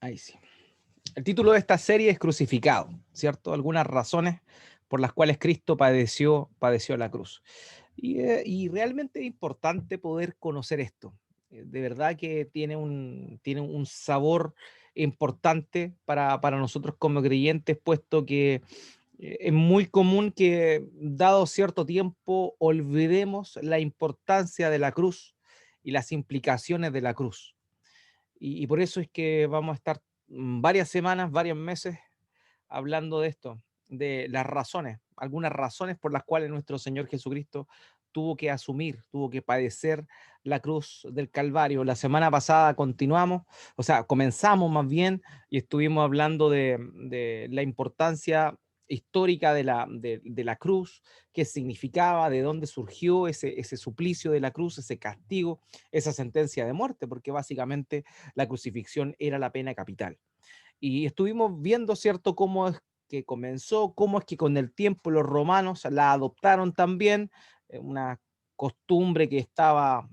Ahí sí. El título de esta serie es Crucificado, ¿cierto? Algunas razones por las cuales Cristo padeció la cruz. Y realmente es importante poder conocer esto. De verdad que tiene un sabor importante para nosotros como creyentes, puesto que es muy común que, dado cierto tiempo, olvidemos la importancia de la cruz y las implicaciones de la cruz. Y por eso es que vamos a estar varias semanas, varios meses hablando de esto, de las razones, algunas razones por las cuales nuestro Señor Jesucristo tuvo que asumir, tuvo que padecer la cruz del Calvario. La semana pasada continuamos, o sea, comenzamos más bien y estuvimos hablando de la importancia histórica de la cruz, qué significaba, de dónde surgió ese suplicio de la cruz, ese castigo, esa sentencia de muerte, porque básicamente la crucifixión era la pena capital. Y estuvimos viendo, ¿cierto?, cómo es que comenzó, cómo es que con el tiempo los romanos la adoptaron también, una costumbre que estaba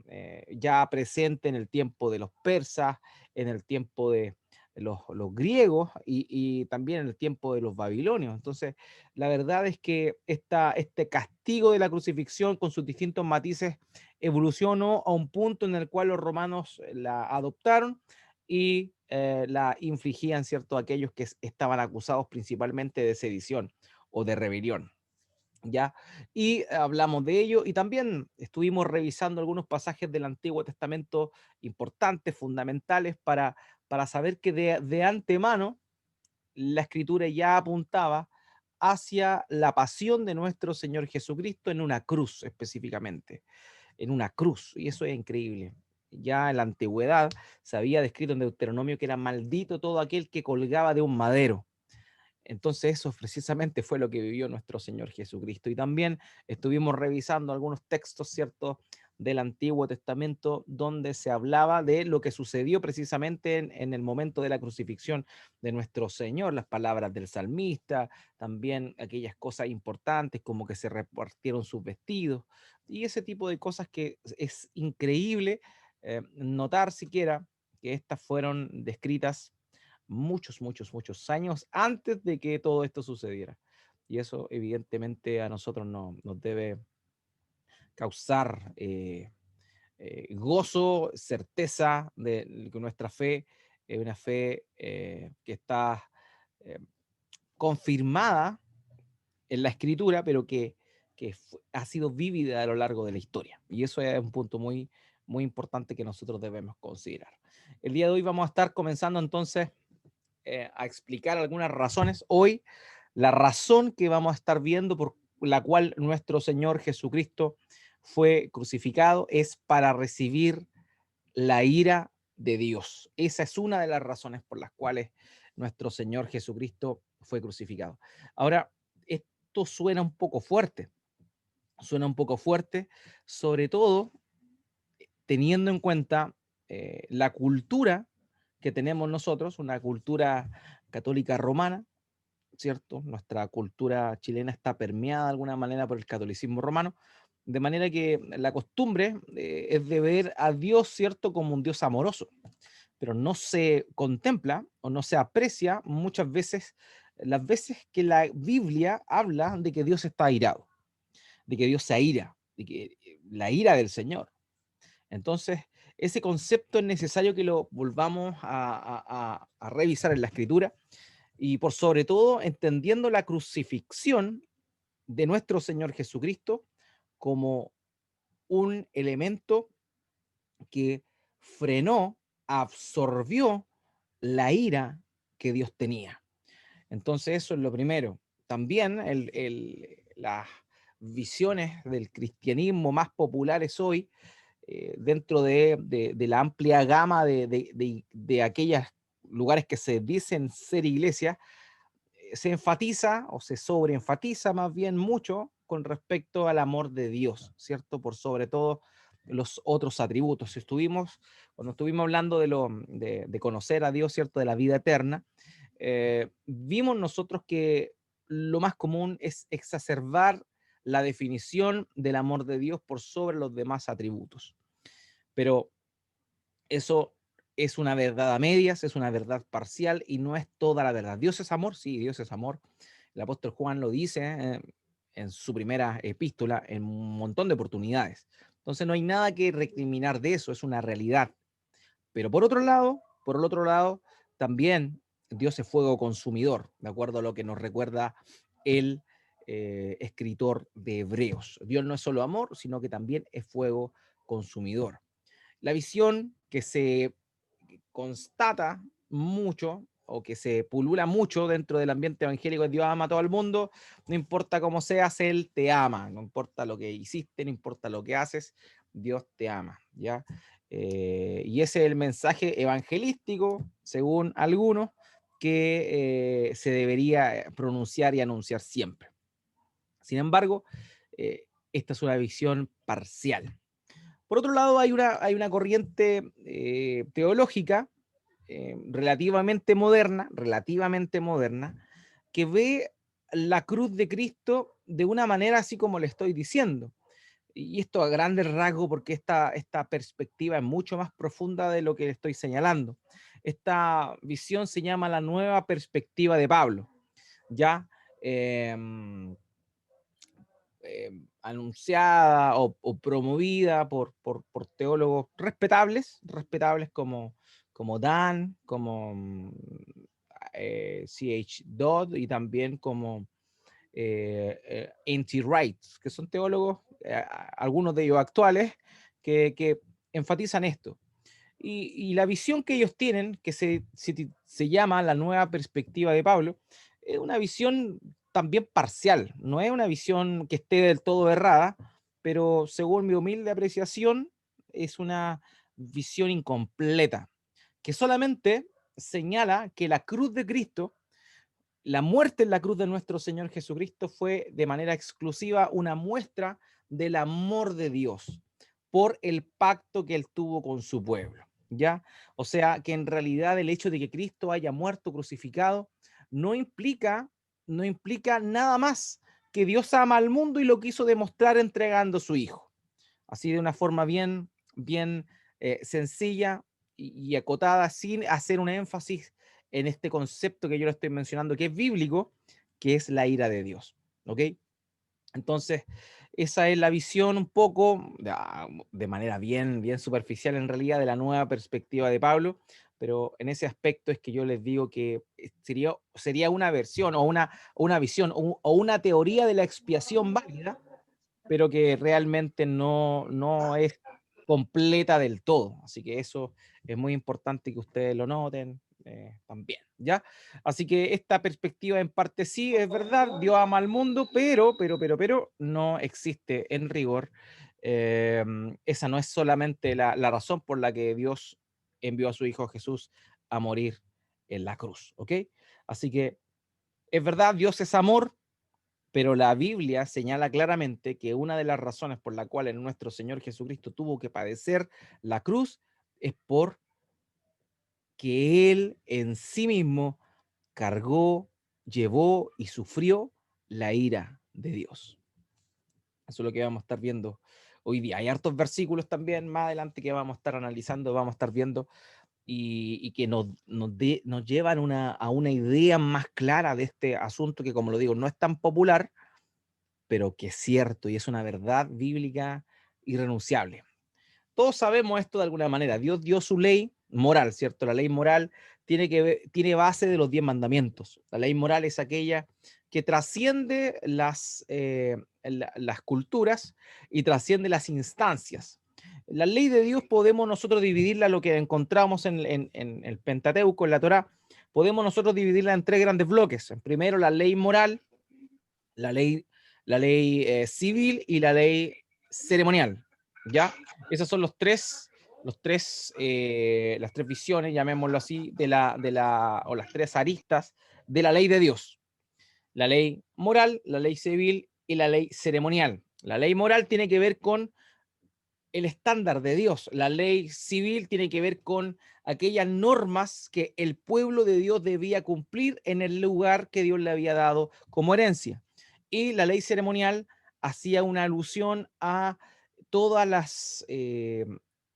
ya presente en el tiempo de los persas, en el tiempo de los griegos y también en el tiempo de los babilonios. Entonces, la verdad es que este castigo de la crucifixión con sus distintos matices evolucionó a un punto en el cual los romanos la adoptaron y la infligían, ¿cierto?, a aquellos que estaban acusados principalmente de sedición o de rebelión. ¿Ya? Y hablamos de ello y también estuvimos revisando algunos pasajes del Antiguo Testamento importantes, fundamentales, para saber que de antemano la Escritura ya apuntaba hacia la pasión de nuestro Señor Jesucristo en una cruz específicamente, en una cruz, y eso es increíble. Ya en la antigüedad se había descrito en Deuteronomio que era maldito todo aquel que colgaba de un madero. Entonces eso precisamente fue lo que vivió nuestro Señor Jesucristo. Y también estuvimos revisando algunos textos, ¿cierto?, del Antiguo Testamento donde se hablaba de lo que sucedió precisamente en el momento de la crucifixión de nuestro Señor, las palabras del salmista, también aquellas cosas importantes como que se repartieron sus vestidos y ese tipo de cosas que es increíble notar siquiera que estas fueron descritas muchos, muchos, muchos años antes de que todo esto sucediera. Y eso evidentemente a nosotros nos debe causar gozo, certeza de que nuestra fe es una fe que está eh, confirmada en la escritura, pero que ha sido vívida a lo largo de la historia. Y eso es un punto muy, muy importante que nosotros debemos considerar. El día de hoy vamos a estar comenzando entonces a explicar algunas razones. Hoy, la razón que vamos a estar viendo por la cual nuestro Señor Jesucristo fue crucificado es para recibir la ira de Dios. Esa es una de las razones por las cuales nuestro Señor Jesucristo fue crucificado. Ahora, esto suena un poco fuerte, sobre todo teniendo en cuenta la cultura que tenemos nosotros, una cultura católica romana, ¿cierto? Nuestra cultura chilena está permeada de alguna manera por el catolicismo romano, de manera que la costumbre es de ver a Dios, ¿cierto?, como un Dios amoroso, pero no se contempla o no se aprecia muchas veces las veces que la Biblia habla de que Dios está airado, de que Dios se aira, de que la ira del Señor. Entonces, ese concepto es necesario que lo volvamos a revisar en la escritura y por sobre todo entendiendo la crucifixión de nuestro Señor Jesucristo como un elemento que frenó, absorbió la ira que Dios tenía. Entonces eso es lo primero. También las visiones del cristianismo más populares hoy, dentro de la amplia gama de aquellos lugares que se dicen ser iglesias, se enfatiza o se sobreenfatiza más bien mucho con respecto al amor de Dios, ¿cierto? Por sobre todo los otros atributos. Cuando estuvimos hablando de conocer a Dios, ¿cierto? De la vida eterna, vimos nosotros que lo más común es exacerbar la definición del amor de Dios por sobre los demás atributos. Pero eso es una verdad a medias, es una verdad parcial y no es toda la verdad. Dios es amor, sí, Dios es amor. El apóstol Juan lo dice en su primera epístola en un montón de oportunidades. Entonces no hay nada que recriminar de eso, es una realidad. Pero por el otro lado, también Dios es fuego consumidor, de acuerdo a lo que nos recuerda el escritor de Hebreos. Dios no es solo amor, sino que también es fuego consumidor. La visión que se constata mucho o que se pulula mucho dentro del ambiente evangélico es Dios ama a todo el mundo, no importa cómo seas, Él te ama, no importa lo que hiciste, no importa lo que haces, Dios te ama, ¿ya? Y ese es el mensaje evangelístico, según algunos, que se debería pronunciar y anunciar siempre. Sin embargo, esta es una visión parcial. Por otro lado, hay una corriente teológica relativamente moderna, que ve la cruz de Cristo de una manera así como le estoy diciendo. Y esto a grandes rasgos, porque esta perspectiva es mucho más profunda de lo que estoy señalando. Esta visión se llama la nueva perspectiva de Pablo, ¿ya? Eh, Anunciada o promovida por teólogos respetables como Dan, como C.H. Dodd y también como N.T. Wright, que son teólogos, algunos de ellos actuales, que enfatizan esto. Y la visión que ellos tienen, que se llama la nueva perspectiva de Pablo, es una visión también parcial, no es una visión que esté del todo errada, pero según mi humilde apreciación, es una visión incompleta, que solamente señala que la cruz de Cristo, la muerte en la cruz de nuestro Señor Jesucristo fue de manera exclusiva una muestra del amor de Dios por el pacto que él tuvo con su pueblo, ¿ya? O sea, que en realidad el hecho de que Cristo haya muerto crucificado no implica, no implica nada más que Dios ama al mundo y lo quiso demostrar entregando a su Hijo. Así de una forma bien sencilla y acotada, sin hacer un énfasis en este concepto que yo le estoy mencionando, que es bíblico, que es la ira de Dios. ¿Ok? Entonces, esa es la visión un poco, de manera bien superficial en realidad, de la nueva perspectiva de Pablo, pero en ese aspecto es que yo les digo que sería una versión o una visión o una teoría de la expiación válida, pero que realmente no es completa del todo. Así que eso es muy importante que ustedes lo noten también, ¿ya? Así que esta perspectiva en parte sí es verdad, Dios ama al mundo, pero no existe en rigor. Esa no es solamente la razón por la que Dios envió a su Hijo Jesús a morir en la cruz, ¿ok? Así que es verdad, Dios es amor, pero la Biblia señala claramente que una de las razones por la cual nuestro Señor Jesucristo tuvo que padecer la cruz es por que Él en sí mismo cargó, llevó y sufrió la ira de Dios. Eso es lo que vamos a estar viendo hoy día. Hay hartos versículos también más adelante que vamos a estar analizando, vamos a estar viendo y que nos llevan a una idea más clara de este asunto que, como lo digo, no es tan popular, pero que es cierto y es una verdad bíblica irrenunciable. Todos sabemos esto de alguna manera. Dios dio su ley moral, ¿cierto? La ley moral tiene base de los 10 mandamientos. La ley moral es aquella que trasciende las culturas y trasciende las instancias. La ley de Dios podemos nosotros dividirla, lo que encontramos en el Pentateuco, en la Torá, podemos nosotros dividirla en tres grandes bloques. Primero, la ley moral, la ley, la ley civil y la ley ceremonial, ¿ya? Esos son las tres visiones, llamémoslo así, o las tres aristas de la ley de Dios. La ley moral, la ley civil y la ley ceremonial. La ley moral tiene que ver con el estándar de Dios. La ley civil tiene que ver con aquellas normas que el pueblo de Dios debía cumplir en el lugar que Dios le había dado como herencia. Y la ley ceremonial hacía una alusión a todas las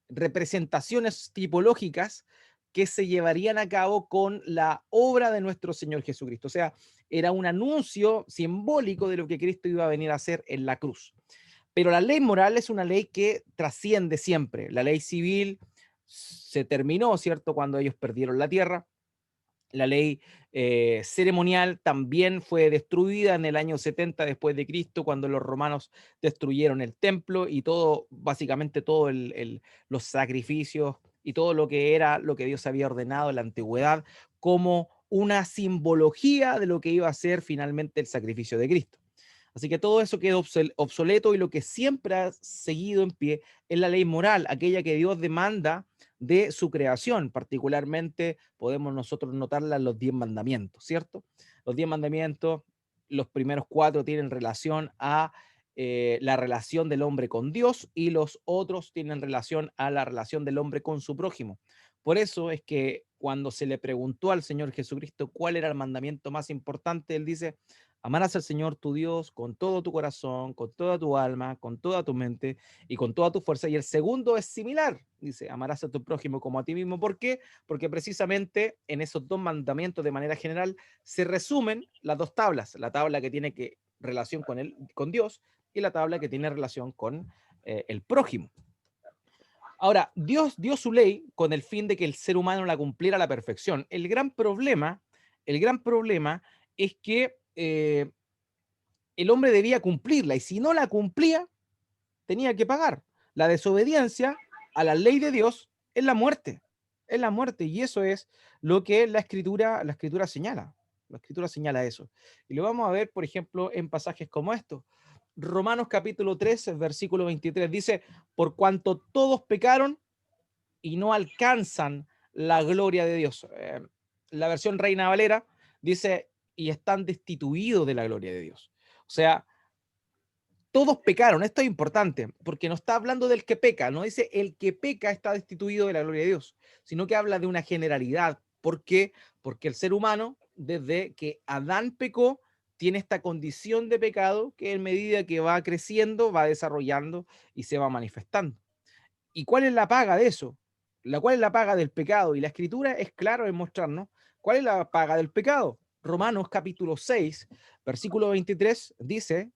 representaciones tipológicas que se llevarían a cabo con la obra de nuestro Señor Jesucristo. O sea, era un anuncio simbólico de lo que Cristo iba a venir a hacer en la cruz. Pero la ley moral es una ley que trasciende siempre. La ley civil se terminó, ¿cierto?, cuando ellos perdieron la tierra. La ley ceremonial también fue destruida en el año 70 después de Cristo, cuando los romanos destruyeron el templo y todo, básicamente todo los sacrificios y todo lo que era lo que Dios había ordenado en la antigüedad como una simbología de lo que iba a ser finalmente el sacrificio de Cristo. Así que todo eso quedó obsoleto y lo que siempre ha seguido en pie es la ley moral, aquella que Dios demanda de su creación. Particularmente podemos nosotros notarla en los 10 mandamientos, ¿cierto? Los 10 mandamientos, los primeros 4 tienen relación a la relación del hombre con Dios y los otros tienen relación a la relación del hombre con su prójimo. Por eso es que cuando se le preguntó al Señor Jesucristo cuál era el mandamiento más importante, él dice: amarás al Señor tu Dios con todo tu corazón, con toda tu alma, con toda tu mente y con toda tu fuerza. Y el segundo es similar, dice: amarás a tu prójimo como a ti mismo. ¿Por qué? Porque precisamente en esos 2 mandamientos de manera general se resumen las 2 tablas, la tabla que tiene relación con Dios y la tabla que tiene relación con el prójimo. Ahora, Dios dio su ley con el fin de que el ser humano la cumpliera a la perfección. El gran problema es que el hombre debía cumplirla y si no la cumplía, tenía que pagar. La desobediencia a la ley de Dios es la muerte. Es la muerte y eso es lo que la escritura señala. La escritura señala eso. Y lo vamos a ver, por ejemplo, en pasajes como estos. Romanos capítulo 3, versículo 23 dice: por cuanto todos pecaron y no alcanzan la gloria de Dios. La versión Reina Valera dice: y están destituidos de la gloria de Dios. O sea, todos pecaron. Esto es importante, porque no está hablando del que peca, no dice el que peca está destituido de la gloria de Dios, sino que habla de una generalidad. ¿Por qué? Porque el ser humano, desde que Adán pecó, tiene esta condición de pecado que en medida que va creciendo, va desarrollando y se va manifestando. ¿Y cuál es la paga de eso? ¿Cuál es la paga del pecado? Y la escritura es claro en mostrarnos cuál es la paga del pecado. Romanos capítulo 6, versículo 23 dice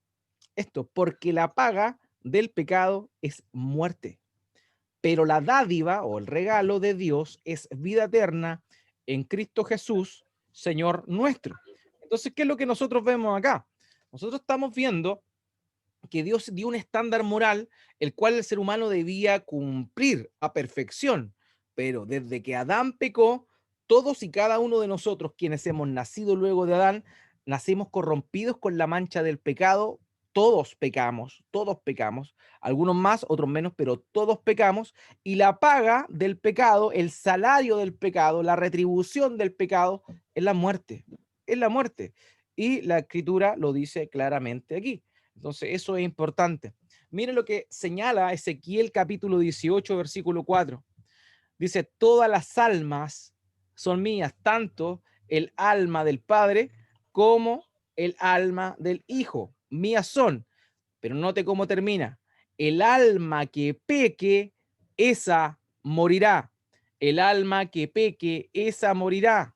esto: porque la paga del pecado es muerte, pero la dádiva o el regalo de Dios es vida eterna en Cristo Jesús, Señor nuestro. Entonces, ¿qué es lo que nosotros vemos acá? Nosotros estamos viendo que Dios dio un estándar moral el cual el ser humano debía cumplir a perfección, pero desde que Adán pecó, todos y cada uno de nosotros quienes hemos nacido luego de Adán, nacimos corrompidos con la mancha del pecado. Todos pecamos, algunos más, otros menos, pero todos pecamos, y la paga del pecado, el salario del pecado, la retribución del pecado es la muerte, es la muerte. Y la escritura lo dice claramente aquí. Entonces, eso es importante. Miren lo que señala Ezequiel capítulo 18, versículo 4. Dice: todas las almas son mías, tanto el alma del Padre como el alma del Hijo. Mías son. Pero note cómo termina: el alma que peque, esa morirá. El alma que peque, esa morirá.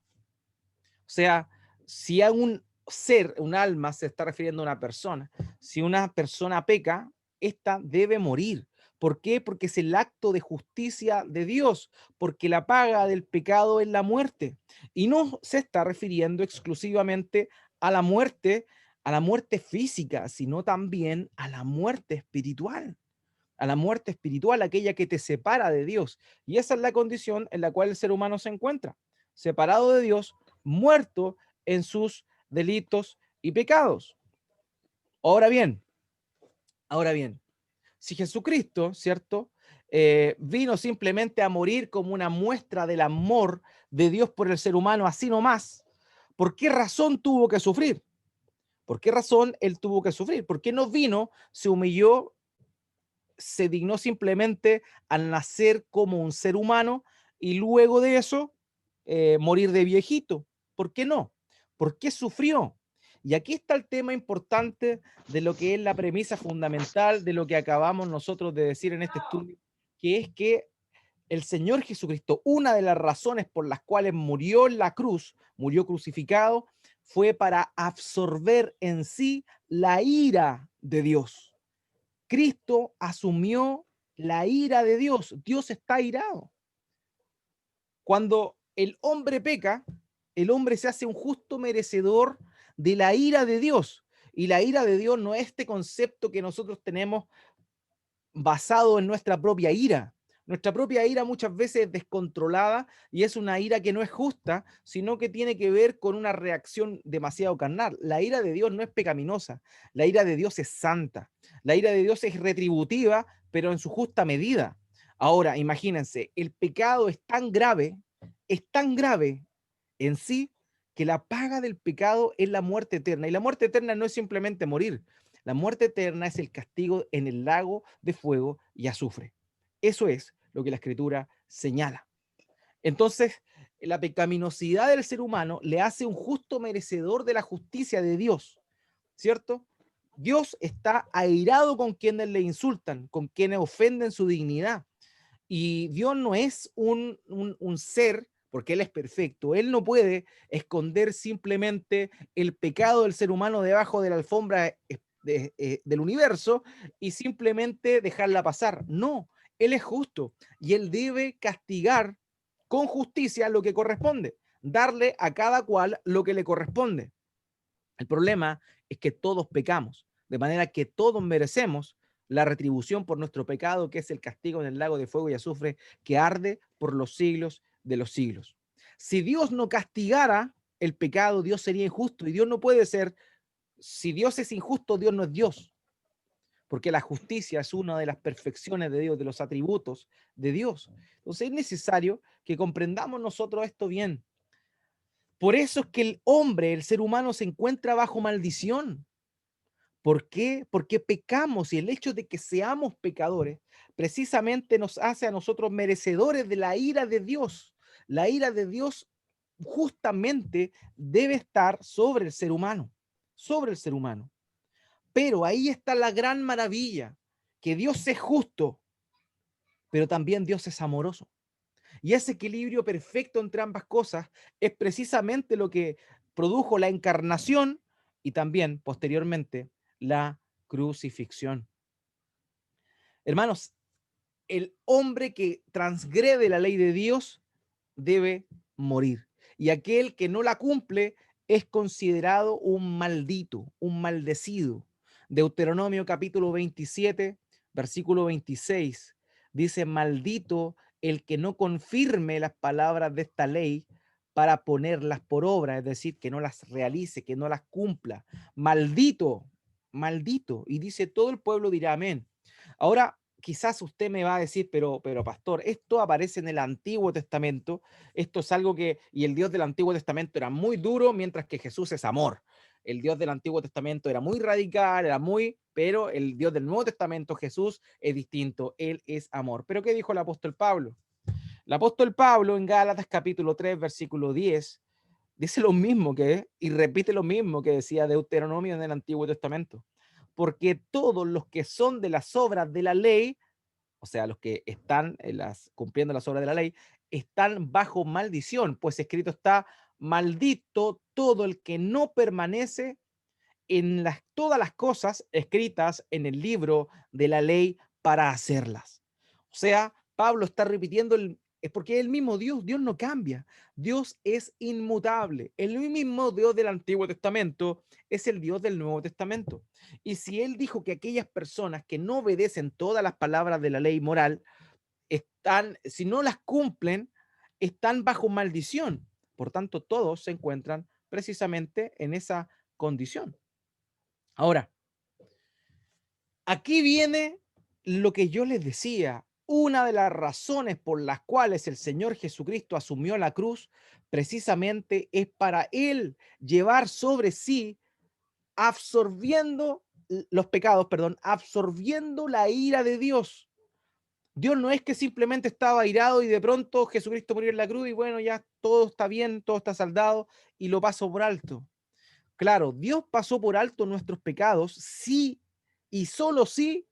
O sea, si a un ser, un alma, se está refiriendo a una persona, si una persona peca, esta debe morir. ¿Por qué? Porque es el acto de justicia de Dios, porque la paga del pecado es la muerte. Y no se está refiriendo exclusivamente a la muerte física, sino también a la muerte espiritual. A la muerte espiritual, aquella que te separa de Dios. Y esa es la condición en la cual el ser humano se encuentra: separado de Dios, muerto en sus delitos y pecados. Ahora bien, ahora bien, si Jesucristo, ¿cierto? Vino simplemente a morir como una muestra del amor de Dios por el ser humano, así nomás, ¿por qué razón tuvo que sufrir? ¿Por qué razón él tuvo que sufrir? ¿Por qué no vino, se humilló, se dignó simplemente al nacer como un ser humano y luego de eso morir de viejito? ¿Por qué no? ¿Por qué sufrió? Y aquí está el tema importante de lo que es la premisa fundamental de lo que acabamos nosotros de decir en este estudio, que es que el Señor Jesucristo, una de las razones por las cuales murió en la cruz, murió crucificado, fue para absorber en sí la ira de Dios. Cristo asumió la ira de Dios. Dios está airado. Cuando el hombre peca, el hombre se hace un justo merecedor de la ira de Dios. Y la ira de Dios no es este concepto que nosotros tenemos basado en nuestra propia ira. Nuestra propia ira muchas veces es descontrolada y es una ira que no es justa, sino que tiene que ver con una reacción demasiado carnal. La ira de Dios no es pecaminosa, la ira de Dios es santa, la ira de Dios es retributiva, pero en su justa medida. Ahora, imagínense, el pecado es tan grave en sí, que la paga del pecado es la muerte eterna. Y la muerte eterna no es simplemente morir, la muerte eterna es el castigo en el lago de fuego y azufre. Eso es lo que la Escritura señala. Entonces, la pecaminosidad del ser humano le hace un justo merecedor de la justicia de Dios, ¿cierto? Dios está airado con quienes le insultan, con quienes ofenden su dignidad. Y Dios no es un ser, porque Él es perfecto. Él no puede esconder simplemente el pecado del ser humano debajo de la alfombra del universo y simplemente dejarla pasar. No, Él es justo y Él debe castigar con justicia lo que corresponde, darle a cada cual lo que le corresponde. El problema es que todos pecamos, de manera que todos merecemos la retribución por nuestro pecado, que es el castigo en el lago de fuego y azufre que arde por los siglos de los siglos. Si Dios no castigara el pecado, Dios sería injusto y Dios no puede ser. Si Dios es injusto, Dios no es Dios, porque la justicia es una de las perfecciones de Dios, de los atributos de Dios. Entonces es necesario que comprendamos nosotros esto bien. Por eso es que el hombre, el ser humano, se encuentra bajo maldición. ¿Por qué? Porque pecamos y el hecho de que seamos pecadores precisamente nos hace a nosotros merecedores de la ira de Dios. La ira de Dios justamente debe estar sobre el ser humano, sobre el ser humano. Pero ahí está la gran maravilla, que Dios es justo, pero también Dios es amoroso. Y ese equilibrio perfecto entre ambas cosas es precisamente lo que produjo la encarnación y también posteriormente la crucifixión. Hermanos, el hombre que transgrede la ley de Dios debe morir. Y aquel que no la cumple es considerado un maldito, un maldecido. Deuteronomio capítulo 27, versículo 26, dice, maldito el que no confirme las palabras de esta ley para ponerlas por obra, es decir, que no las realice, que no las cumpla. Maldito, maldito. Y dice, todo el pueblo dirá amén. Ahora, quizás usted me va a decir, pero pastor, esto aparece en el Antiguo Testamento, esto es algo que, y el Dios del Antiguo Testamento era muy duro, mientras que Jesús es amor. El Dios del Antiguo Testamento era muy radical, pero el Dios del Nuevo Testamento, Jesús, es distinto, Él es amor. ¿Pero qué dijo el apóstol Pablo? El apóstol Pablo en Gálatas capítulo 3, versículo 10, dice lo mismo y repite lo mismo que decía Deuteronomio en el Antiguo Testamento. Porque todos los que son de las obras de la ley, o sea, los que están cumpliendo las obras de la ley, están bajo maldición, pues escrito está, maldito todo el que no permanece en todas las cosas escritas en el libro de la ley para hacerlas. O sea, Pablo está repitiendo, es porque es el mismo Dios, Dios no cambia, Dios es inmutable, el mismo Dios del Antiguo Testamento es el Dios del Nuevo Testamento. Y si él dijo que aquellas personas que no obedecen todas las palabras de la ley moral, si no las cumplen, están bajo maldición. Por tanto, todos se encuentran precisamente en esa condición. Ahora, aquí viene lo que yo les decía. Una de las razones por las cuales el Señor Jesucristo asumió la cruz precisamente es para Él llevar sobre sí, absorbiendo los pecados, perdón, absorbiendo la ira de Dios. Dios no es que simplemente estaba airado y de pronto Jesucristo murió en la cruz y bueno, ya todo está bien, todo está saldado y lo pasó por alto. Claro, Dios pasó por alto nuestros pecados, sí, y solo si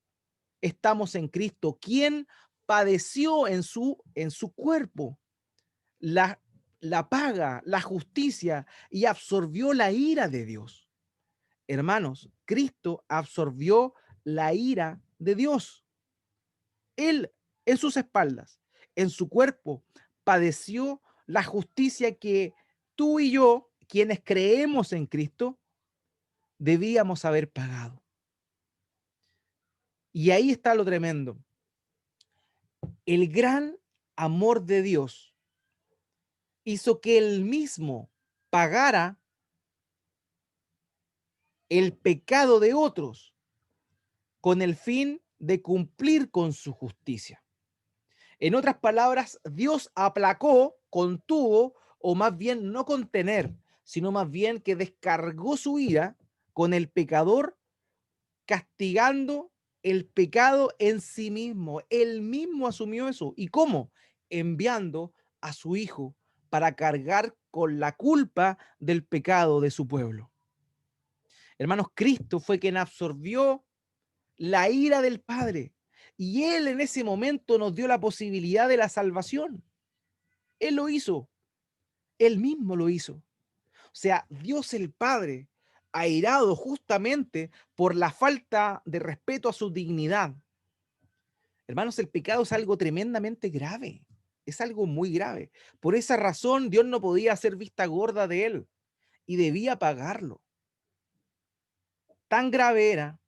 estamos en Cristo, quien padeció en su cuerpo la, la paga, la justicia y absorbió la ira de Dios. Hermanos, Cristo absorbió la ira de Dios. Él en sus espaldas, en su cuerpo, padeció la justicia que tú y yo, quienes creemos en Cristo, debíamos haber pagado. Y ahí está lo tremendo. El gran amor de Dios hizo que él mismo pagara el pecado de otros con el fin de cumplir con su justicia. En otras palabras, Dios aplacó, contuvo, o más bien no contener, sino más bien que descargó su ira con el pecador, castigando el pecado en sí mismo. Él mismo asumió eso. ¿Y cómo? Enviando a su hijo para cargar con la culpa del pecado de su pueblo. Hermanos, Cristo fue quien absorbió la ira del Padre. Y Él en ese momento nos dio la posibilidad de la salvación. Él lo hizo. Él mismo lo hizo. O sea, Dios el Padre, airado justamente por la falta de respeto a su dignidad. Hermanos, el pecado es algo tremendamente grave. Es algo muy grave. Por esa razón, Dios no podía hacer vista gorda de él y debía pagarlo. Tan grave era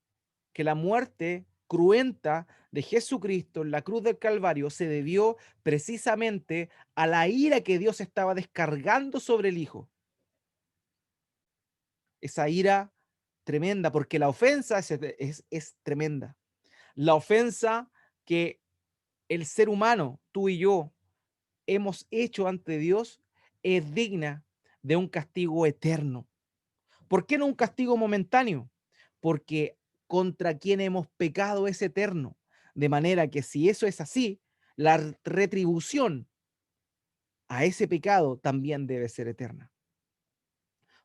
que la muerte cruenta de Jesucristo en la cruz del Calvario se debió precisamente a la ira que Dios estaba descargando sobre el Hijo. Esa ira tremenda, porque la ofensa es tremenda. La ofensa que el ser humano, tú y yo, hemos hecho ante Dios es digna de un castigo eterno. ¿Por qué no un castigo momentáneo? Porque contra quien hemos pecado es eterno. De manera que si eso es así, la retribución a ese pecado también debe ser eterna.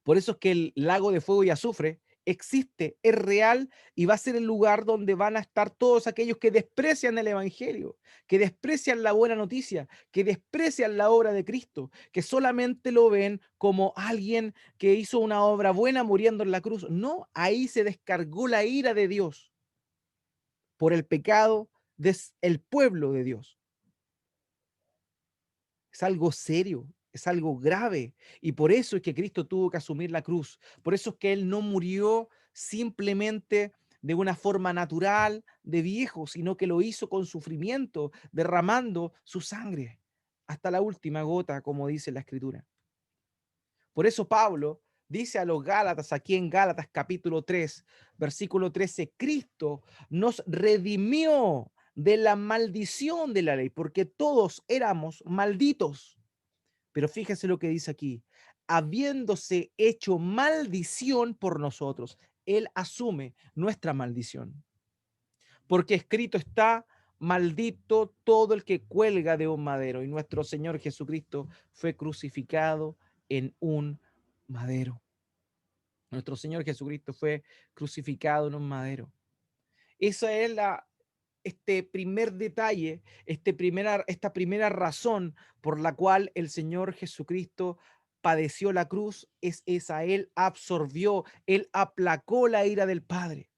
Por eso es que el lago de fuego y azufre existe, es real y va a ser el lugar donde van a estar todos aquellos que desprecian el evangelio, que desprecian la buena noticia, que desprecian la obra de Cristo, que solamente lo ven como alguien que hizo una obra buena muriendo en la cruz. No, ahí se descargó la ira de Dios por el pecado del pueblo de Dios. Es algo serio, es algo grave. Y por eso es que Cristo tuvo que asumir la cruz. Por eso es que Él no murió simplemente de una forma natural, de viejo, sino que lo hizo con sufrimiento, derramando su sangre hasta la última gota, como dice la Escritura. Por eso Pablo dice a los Gálatas, aquí en Gálatas capítulo 3, versículo 13, Cristo nos redimió de la maldición de la ley, porque todos éramos malditos. Pero fíjese lo que dice aquí, habiéndose hecho maldición por nosotros, Él asume nuestra maldición. Porque escrito está, maldito todo el que cuelga de un madero. Y nuestro Señor Jesucristo fue crucificado en un madero. Nuestro Señor Jesucristo fue crucificado en un madero. Esa es este primer detalle, esta primera razón por la cual el Señor Jesucristo padeció la cruz, es esa. Él absorbió, Él aplacó la ira del Padre.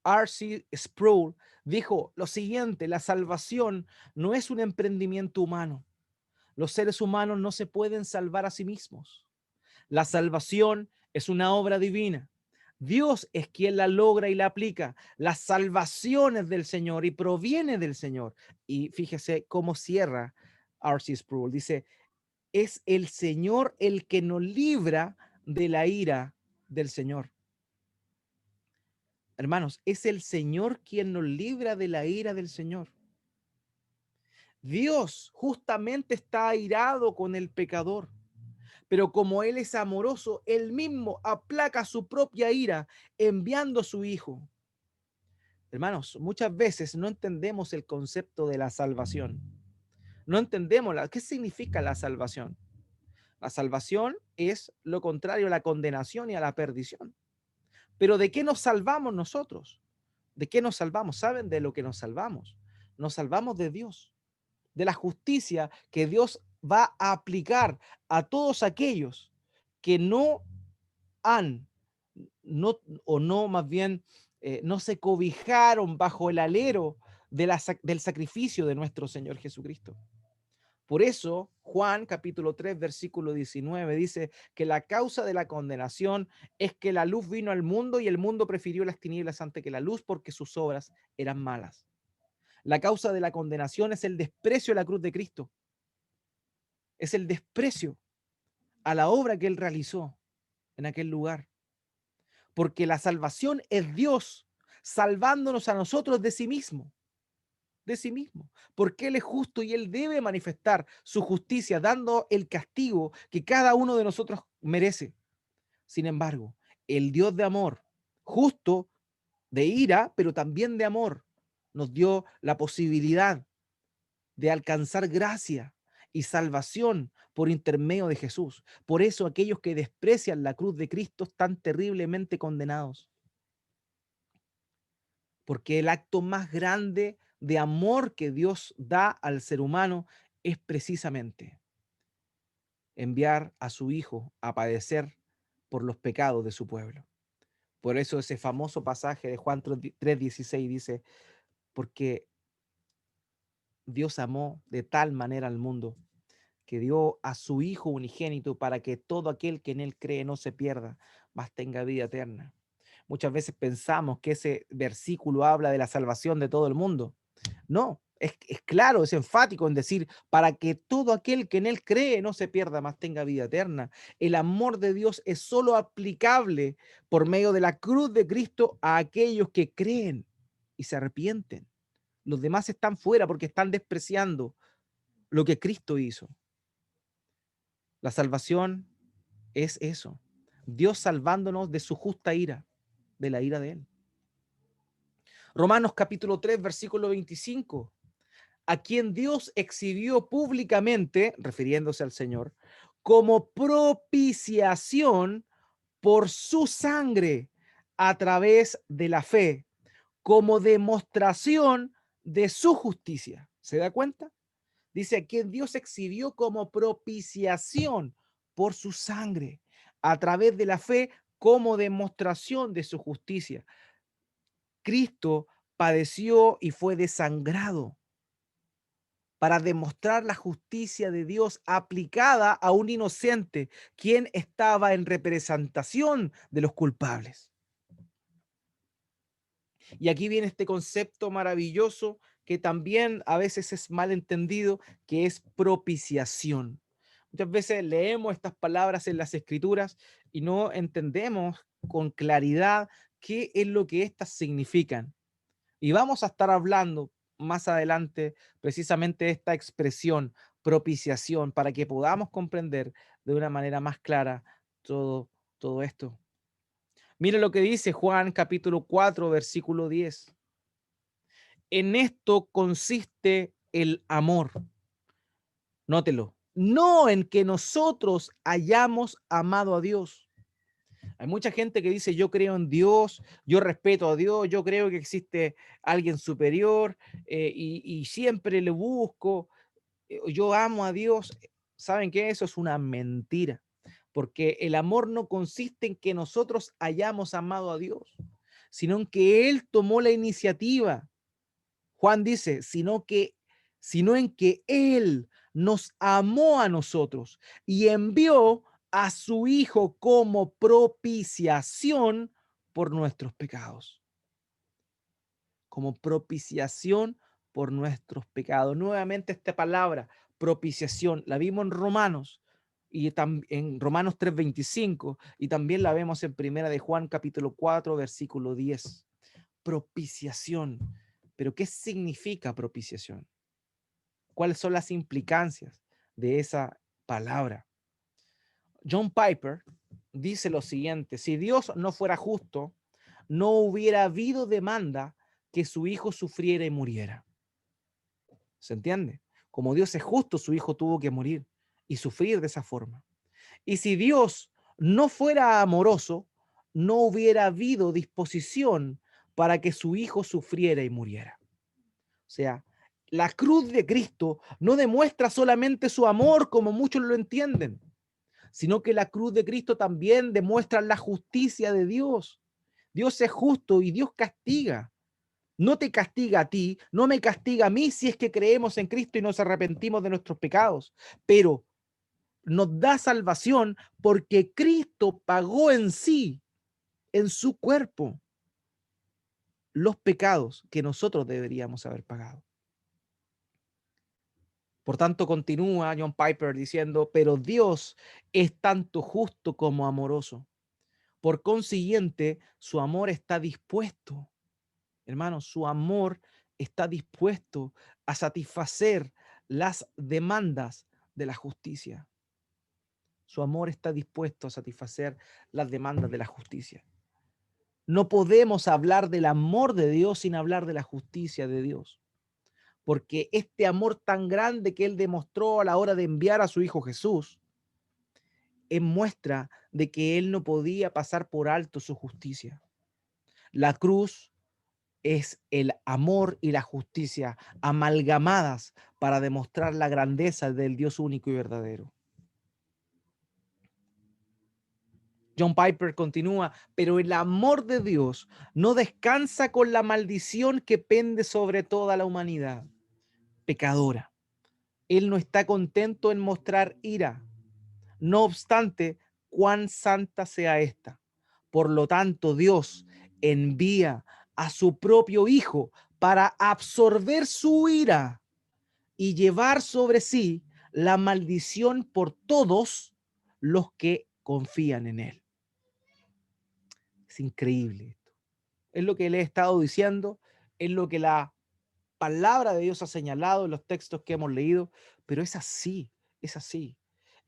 R.C. Sproul dijo lo siguiente: la salvación no es un emprendimiento humano. Los seres humanos no se pueden salvar a sí mismos. La salvación es una obra divina. Dios es quien la logra y la aplica. La salvación es del Señor y proviene del Señor. Y fíjese cómo cierra R.C. Sproul. Dice, es el Señor el que nos libra de la ira del Señor. Hermanos, es el Señor quien nos libra de la ira del Señor. Dios justamente está airado con el pecador, pero como Él es amoroso, Él mismo aplaca su propia ira enviando a su Hijo. Hermanos, muchas veces no entendemos el concepto de la salvación. No entendemos qué significa la salvación. La salvación es lo contrario a la condenación y a la perdición. Pero ¿de qué nos salvamos nosotros? ¿De qué nos salvamos? ¿Saben de lo que nos salvamos? nos salvamos de Dios, de la justicia que Dios va a aplicar a todos aquellos que no han, no, o no, más bien, no se cobijaron bajo el alero del sacrificio de nuestro Señor Jesucristo. Por eso, Juan capítulo 3, versículo 19 dice que la causa de la condenación es que la luz vino al mundo y el mundo prefirió las tinieblas antes que la luz porque sus obras eran malas. La causa de la condenación es el desprecio a la cruz de Cristo. Es el desprecio a la obra que Él realizó en aquel lugar. Porque la salvación es Dios salvándonos a nosotros de sí mismo. De sí mismo, porque Él es justo y Él debe manifestar su justicia, dando el castigo que cada uno de nosotros merece. Sin embargo, el Dios de amor, justo, de ira, pero también de amor, nos dio la posibilidad de alcanzar gracia y salvación por intermedio de Jesús. Por eso aquellos que desprecian la cruz de Cristo están terriblemente condenados. Porque el acto más grande de amor que Dios da al ser humano es precisamente enviar a su Hijo a padecer por los pecados de su pueblo. Por eso ese famoso pasaje de Juan 3:16 dice, porque Dios amó de tal manera al mundo que dio a su Hijo unigénito para que todo aquel que en Él cree no se pierda, mas tenga vida eterna. Muchas veces pensamos que ese versículo habla de la salvación de todo el mundo. No, es claro, es enfático en decir, para que todo aquel que en Él cree no se pierda, mas tenga vida eterna. El amor de Dios es solo aplicable por medio de la cruz de Cristo a aquellos que creen y se arrepienten. Los demás están fuera porque están despreciando lo que Cristo hizo. La salvación es eso. Dios salvándonos de su justa ira, de la ira de Él. Romanos capítulo 3, versículo 25. A quien Dios exhibió públicamente, refiriéndose al Señor, como propiciación por su sangre a través de la fe, como demostración de su justicia. ¿Se da cuenta? Dice a quien Dios exhibió como propiciación por su sangre a través de la fe como demostración de su justicia. Cristo padeció y fue desangrado para demostrar la justicia de Dios aplicada a un inocente, quien estaba en representación de los culpables. Y aquí viene este concepto maravilloso que también a veces es mal entendido, que es propiciación. Muchas veces leemos estas palabras en las escrituras y no entendemos con claridad qué es lo que éstas significan. Y vamos a estar hablando más adelante precisamente de esta expresión, propiciación, para que podamos comprender de una manera más clara todo esto. Mira lo que dice Juan capítulo 4, versículo 10. En esto consiste el amor. Nótelo. No en que nosotros hayamos amado a Dios. Hay mucha gente que dice, yo creo en Dios, yo respeto a Dios, yo creo que existe alguien superior y siempre le busco, yo amo a Dios. ¿Saben qué? Eso es una mentira, porque el amor no consiste en que nosotros hayamos amado a Dios, sino en que Él tomó la iniciativa. Juan dice, sino en que Él nos amó a nosotros y envió a su Hijo como propiciación por nuestros pecados. Como propiciación por nuestros pecados. Nuevamente esta palabra, propiciación, la vimos en Romanos y en Romanos 3:25 y también la vemos en Primera de Juan capítulo 4 versículo 10. Propiciación. Pero ¿qué significa propiciación? ¿Cuáles son las implicancias de esa palabra? John Piper dice lo siguiente: si Dios no fuera justo, no hubiera habido demanda que su hijo sufriera y muriera. ¿Se entiende? Como Dios es justo, su hijo tuvo que morir y sufrir de esa forma. Y si Dios no fuera amoroso, no hubiera habido disposición para que su hijo sufriera y muriera. O sea, La cruz de Cristo no demuestra solamente su amor como muchos lo entienden, sino que la cruz de Cristo también demuestra la justicia de Dios. Dios es justo y Dios castiga. No te castiga a ti, no me castiga a mí si es que creemos en Cristo y nos arrepentimos de nuestros pecados, pero nos da salvación porque Cristo pagó en sí, en su cuerpo, los pecados que nosotros deberíamos haber pagado. Por tanto, continúa John Piper diciendo, pero Dios es tanto justo como amoroso. Por consiguiente, su amor está dispuesto, hermanos, su amor está dispuesto a satisfacer las demandas de la justicia. Su amor está dispuesto a satisfacer las demandas de la justicia. No podemos hablar del amor de Dios sin hablar de la justicia de Dios. Porque este amor tan grande que Él demostró a la hora de enviar a su Hijo Jesús es muestra de que Él no podía pasar por alto su justicia. La cruz es el amor y la justicia amalgamadas para demostrar la grandeza del Dios único y verdadero. John Piper continúa, pero el amor de Dios no descansa con la maldición que pende sobre toda la humanidad pecadora. Él no está contento en mostrar ira, no obstante cuán santa sea esta. Por lo tanto, Dios envía a su propio Hijo para absorber su ira y llevar sobre sí la maldición por todos los que confían en Él. Es increíble esto. Es lo que le he estado diciendo, es lo que la palabra de Dios ha señalado en los textos que hemos leído, pero es así, es así.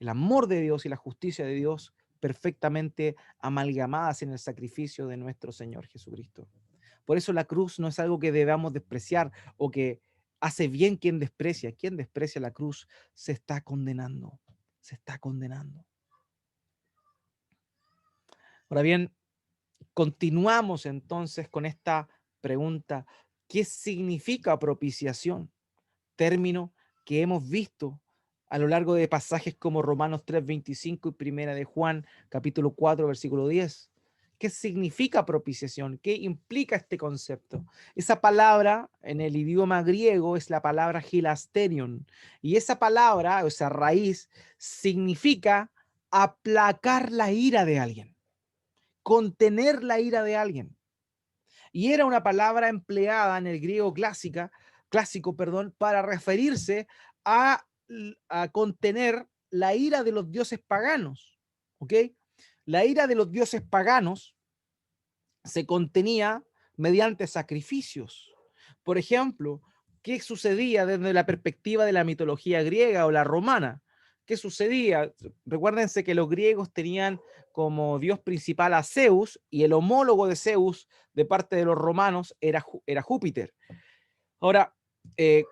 El amor de Dios y la justicia de Dios perfectamente amalgamadas en el sacrificio de nuestro Señor Jesucristo. Por eso la cruz no es algo que debamos despreciar o que hace bien quien desprecia. Quien desprecia la cruz se está condenando, se está condenando. Ahora bien, continuamos entonces con esta pregunta: ¿qué significa propiciación? Término que hemos visto a lo largo de pasajes como Romanos 3:25 y Primera de Juan, capítulo 4, versículo 10. ¿Qué significa propiciación? ¿Qué implica este concepto? Esa palabra en el idioma griego es la palabra hilasterion, y esa palabra, o esa raíz, significa aplacar la ira de alguien, contener la ira de alguien. Y era una palabra empleada en el griego clásico, para referirse a, a contener la ira de los dioses paganos. ¿Ok? La ira de los dioses paganos se contenía mediante sacrificios. Por ejemplo, ¿qué sucedía desde la perspectiva de la mitología griega o la romana? ¿Qué sucedía? Recuérdense que los griegos tenían como dios principal a Zeus, y el homólogo de Zeus de parte de los romanos era Júpiter. Ahora,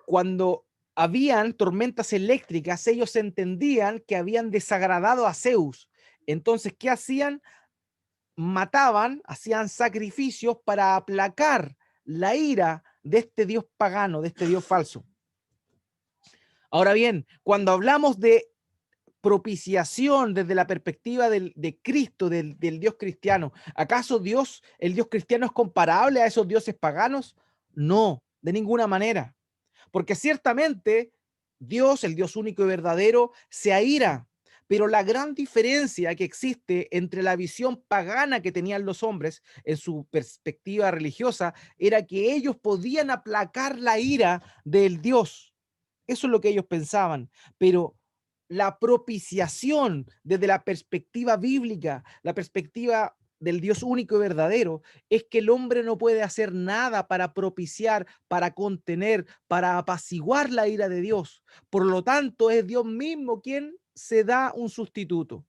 cuando habían tormentas eléctricas, ellos entendían que habían desagradado a Zeus. Entonces, ¿qué hacían? Mataban, hacían sacrificios para aplacar la ira de este dios pagano, de este dios falso. Ahora bien, cuando hablamos de propiciación desde la perspectiva de Cristo, del Dios cristiano, ¿acaso Dios, el Dios cristiano, es comparable a esos dioses paganos? No, de ninguna manera. Porque ciertamente Dios, el Dios único y verdadero, se aira. Pero la gran diferencia que existe entre la visión pagana que tenían los hombres en su perspectiva religiosa era que ellos podían aplacar la ira del Dios. Eso es lo que ellos pensaban. Pero la propiciación desde la perspectiva bíblica, la perspectiva del Dios único y verdadero, es que el hombre no puede hacer nada para propiciar, para contener, para apaciguar la ira de Dios. Por lo tanto, es Dios mismo quien se da un sustituto.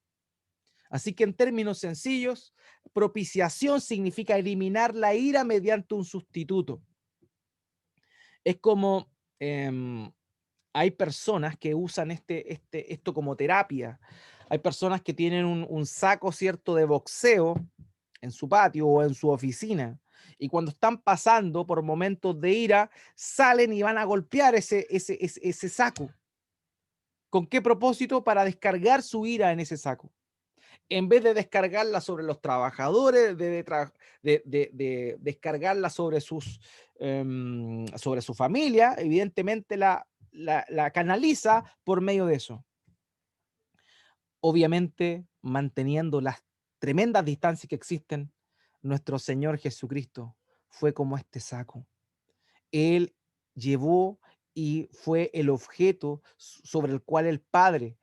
Así que en términos sencillos, propiciación significa eliminar la ira mediante un sustituto. Es como hay personas que usan esto como terapia. Hay personas que tienen un saco, ¿cierto?, de boxeo en su patio o en su oficina, Y cuando están pasando por momentos de ira, salen y van a golpear ese saco. ¿Con qué propósito? Para descargar su ira en ese saco. En vez de descargarla sobre los trabajadores, de descargarla sobre su familia, evidentemente la canaliza por medio de eso. Obviamente, manteniendo las tremendas distancias que existen, nuestro Señor Jesucristo fue como este saco. Él llevó y fue el objeto sobre el cual el Padre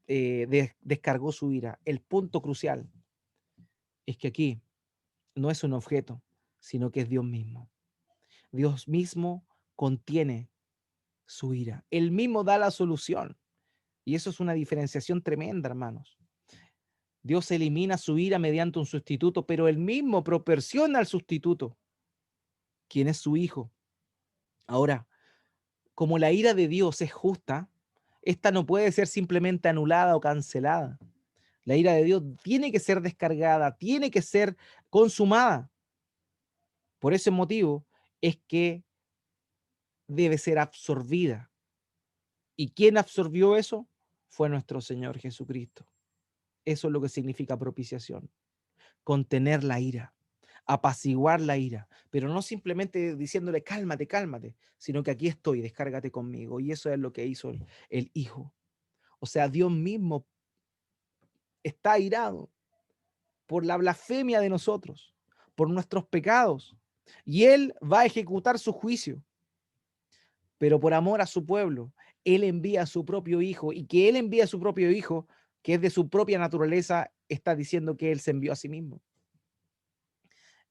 descargó su ira. El punto crucial es que aquí no es un objeto, sino que es Dios mismo. Dios mismo contiene su ira. Él mismo da la solución. Y eso es una diferenciación tremenda, hermanos. Dios elimina su ira mediante un sustituto, pero él mismo proporciona al sustituto, quien es su Hijo. Ahora, como la ira de Dios es justa, esta no puede ser simplemente anulada o cancelada. La ira de Dios tiene que ser descargada, tiene que ser consumada. Por ese motivo es que debe ser absorbida. ¿Y quién absorbió eso? Fue nuestro Señor Jesucristo. Eso es lo que significa propiciación. Contener la ira, apaciguar la ira, pero no simplemente diciéndole cálmate, cálmate, sino que aquí estoy, descárgate conmigo. Y eso es lo que hizo el Hijo. O sea, Dios mismo está airado por la blasfemia de nosotros, por nuestros pecados, y Él va a ejecutar su juicio. Pero por amor a su pueblo, Él envía a su propio Hijo, y que Él envía a su propio Hijo, que es de su propia naturaleza, está diciendo que Él se envió a sí mismo.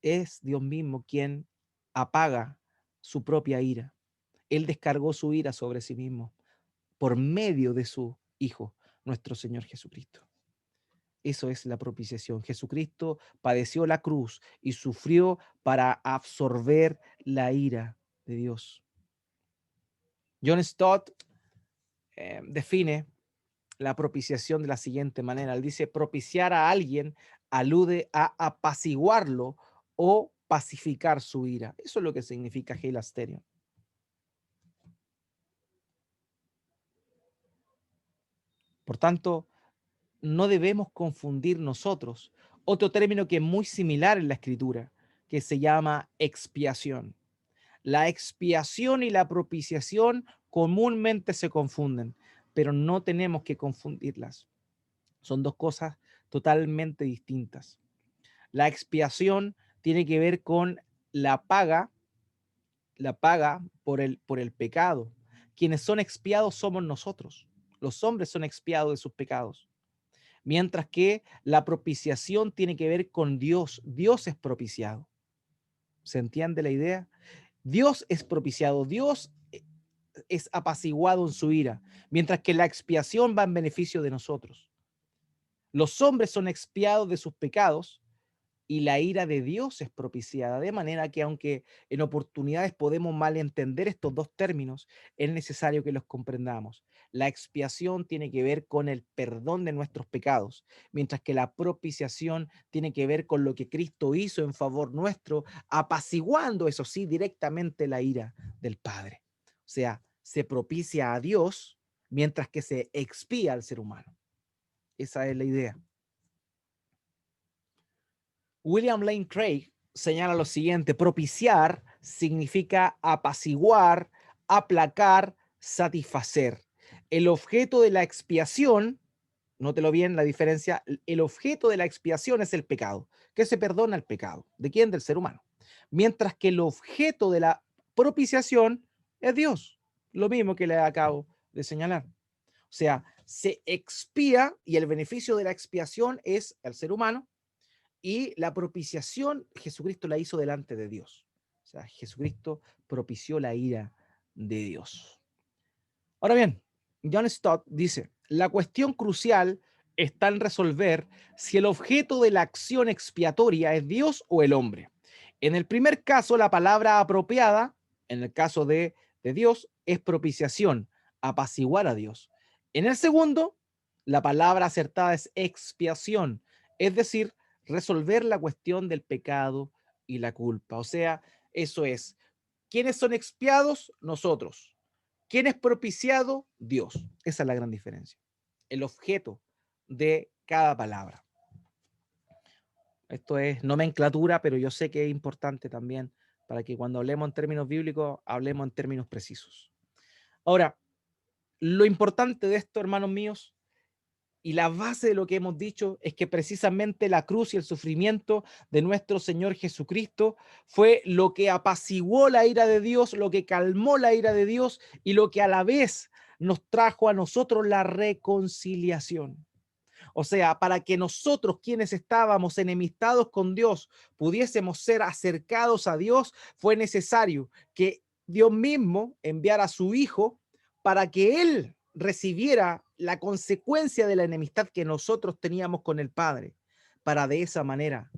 Es Dios mismo quien apaga su propia ira. Él descargó su ira sobre sí mismo por medio de su Hijo, nuestro Señor Jesucristo. Eso es la propiciación. Jesucristo padeció la cruz y sufrió para absorber la ira de Dios. John Stott define la propiciación de la siguiente manera. Él dice, propiciar a alguien alude a apaciguarlo o pacificar su ira. Eso es lo que significa Heilasterion. Por tanto, no debemos confundir nosotros otro término que es muy similar en la escritura, que se llama expiación. La expiación y la propiciación comúnmente se confunden, pero no tenemos que confundirlas. Son dos cosas totalmente distintas. La expiación tiene que ver con la paga por el pecado. Quienes son expiados somos nosotros. Los hombres son expiados de sus pecados. Mientras que la propiciación tiene que ver con Dios. Dios es propiciado. ¿Se entiende la idea? Dios es propiciado. Dios es apaciguado en su ira, mientras que la expiación va en beneficio de nosotros. Los hombres son expiados de sus pecados y la ira de Dios es propiciada, de manera que aunque en oportunidades podemos malentender estos dos términos, es necesario que los comprendamos. La expiación tiene que ver con el perdón de nuestros pecados, mientras que la propiciación tiene que ver con lo que Cristo hizo en favor nuestro, apaciguando, eso sí, directamente la ira del Padre. O sea, se propicia a Dios mientras que se expía al ser humano. Esa es la idea. William Lane Craig señala lo siguiente: propiciar significa apaciguar, aplacar, satisfacer. El objeto de la expiación, nótelo bien la diferencia, el objeto de la expiación es el pecado, que se perdona el pecado. ¿De quién? Del ser humano. Mientras que el objeto de la propiciación es Dios, lo mismo que le acabo de señalar. O sea, se expía y el beneficio de la expiación es el ser humano, y la propiciación, Jesucristo la hizo delante de Dios. O sea, Jesucristo propició la ira de Dios. Ahora bien, John Stott dice, la cuestión crucial está en resolver si el objeto de la acción expiatoria es Dios o el hombre. En el primer caso, la palabra apropiada, en el caso de Dios, es propiciación, apaciguar a Dios. En el segundo, la palabra acertada es expiación, es decir, resolver la cuestión del pecado y la culpa. O sea, eso es. ¿Quiénes son expiados? Nosotros. ¿Quién es propiciado? Dios. Esa es la gran diferencia. El objeto de cada palabra. Esto es nomenclatura, pero yo sé que es importante también para que cuando hablemos en términos bíblicos, hablemos en términos precisos. Ahora, lo importante de esto, hermanos míos, y la base de lo que hemos dicho es que precisamente la cruz y el sufrimiento de nuestro Señor Jesucristo fue lo que apaciguó la ira de Dios, lo que calmó la ira de Dios y lo que a la vez nos trajo a nosotros la reconciliación. O sea, para que nosotros, quienes estábamos enemistados con Dios, pudiésemos ser acercados a Dios, fue necesario que Dios mismo enviara a su Hijo para que Él recibiera la consecuencia de la enemistad que nosotros teníamos con el Padre, para de esa manera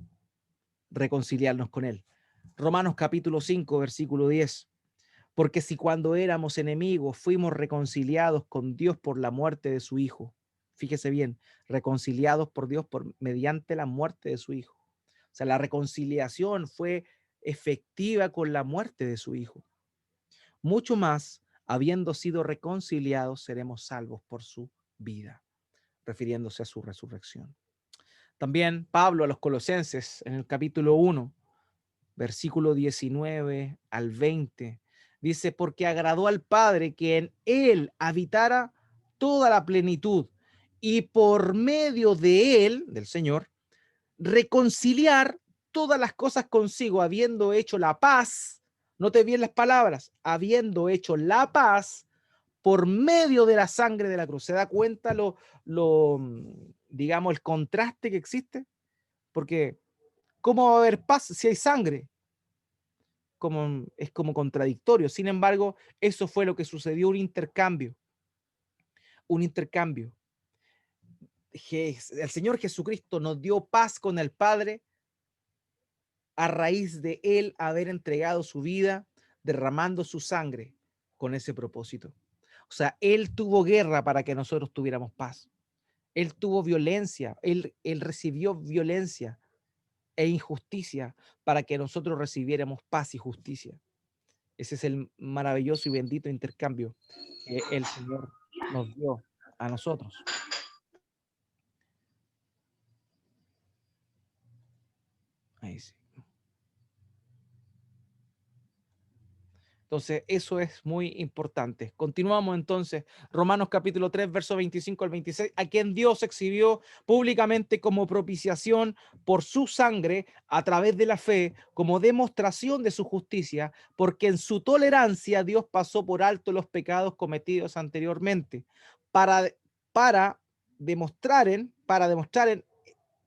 reconciliarnos con Él. Romanos capítulo 5, versículo 10. Porque si cuando éramos enemigos fuimos reconciliados con Dios por la muerte de su Hijo, fíjese bien, reconciliados por Dios mediante la muerte de su Hijo. O sea, la reconciliación fue efectiva con la muerte de su Hijo. Mucho más, habiendo sido reconciliados, seremos salvos por su vida, refiriéndose a su resurrección. También Pablo a los Colosenses, en el capítulo 1, versículo 19 al 20, dice, porque agradó al Padre que en él habitara toda la plenitud y por medio de él, del Señor, reconciliar todas las cosas consigo, habiendo hecho la paz. Note bien las palabras, habiendo hecho la paz por medio de la sangre de la cruz. ¿Se da cuenta digamos, el contraste que existe? Porque ¿cómo va a haber paz si hay sangre? Es como contradictorio. Sin embargo, eso fue lo que sucedió, un intercambio. Un intercambio. El Señor Jesucristo nos dio paz con el Padre a raíz de Él haber entregado su vida, derramando su sangre con ese propósito. O sea, Él tuvo guerra para que nosotros tuviéramos paz. Él tuvo violencia, él recibió violencia e injusticia para que nosotros recibiéramos paz y justicia. Ese es el maravilloso y bendito intercambio que el Señor nos dio a nosotros. Ahí sí. Entonces, eso es muy importante. Continuamos entonces. Romanos capítulo 3, verso 25 al 26, a quien Dios exhibió públicamente como propiciación por su sangre a través de la fe, como demostración de su justicia, porque en su tolerancia Dios pasó por alto los pecados cometidos anteriormente, para, para